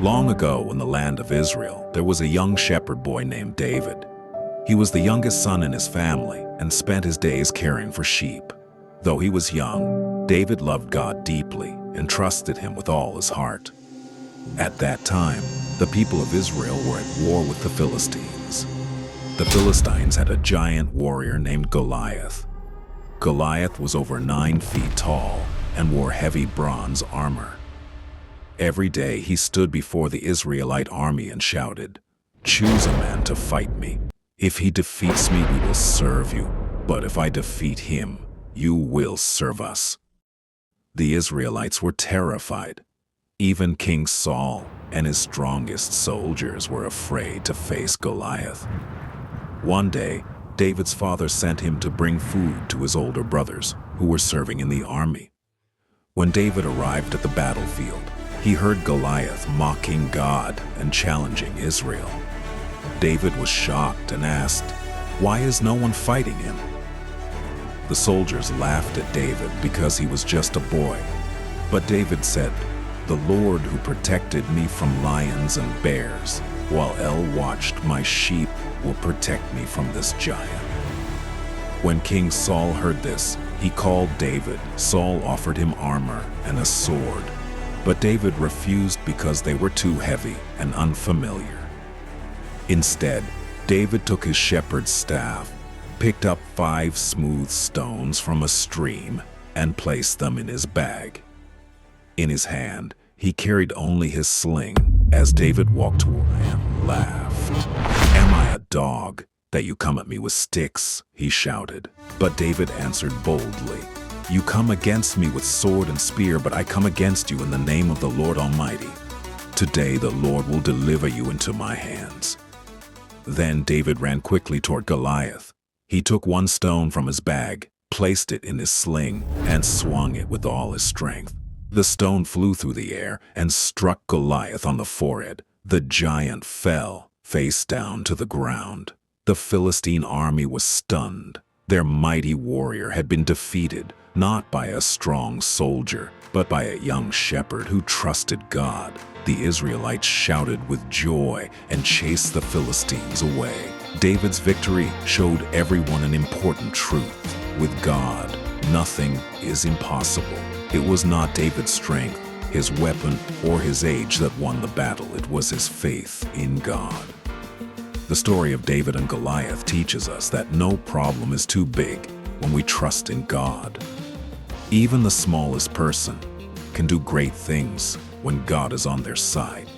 Long ago in the land of Israel, there was a young shepherd boy named David. He was the youngest son in his family and spent his days caring for sheep. Though he was young, David loved God deeply and trusted him with all his heart. At that time, the people of Israel were at war with the Philistines. The Philistines had a giant warrior named Goliath. Goliath was over 9 feet tall and wore heavy bronze armor. Every day he stood before the Israelite army and shouted, "Choose a man to fight me. If he defeats me, we will serve you. But if I defeat him, you will serve us." The Israelites were terrified. Even King Saul and his strongest soldiers were afraid to face Goliath. One day, David's father sent him to bring food to his older brothers who were serving in the army. When David arrived at the battlefield, he heard Goliath mocking God and challenging Israel. David was shocked and asked, "Why is no one fighting him?" The soldiers laughed at David because he was just a boy. But David said, "The Lord who protected me from lions and bears, while El watched my sheep, will protect me from this giant." When King Saul heard this, he called David. Saul offered him armor and a sword, but David refused because they were too heavy and unfamiliar. Instead, David took his shepherd's staff, picked up 5 smooth stones from a stream, and placed them in his bag. In his hand, he carried only his sling. As David walked toward him, laughed. "Am I a dog that you come at me with sticks?" he shouted. But David answered boldly, "You come against me with sword and spear, but I come against you in the name of the Lord Almighty. Today the Lord will deliver you into my hands." Then David ran quickly toward Goliath. He took 1 stone from his bag, placed it in his sling, and swung it with all his strength. The stone flew through the air and struck Goliath on the forehead. The giant fell face down to the ground. The Philistine army was stunned. Their mighty warrior had been defeated, not by a strong soldier, but by a young shepherd who trusted God. The Israelites shouted with joy and chased the Philistines away. David's victory showed everyone an important truth. With God, nothing is impossible. It was not David's strength, his weapon, or his age that won the battle. It was his faith in God. The story of David and Goliath teaches us that no problem is too big when we trust in God. Even the smallest person can do great things when God is on their side.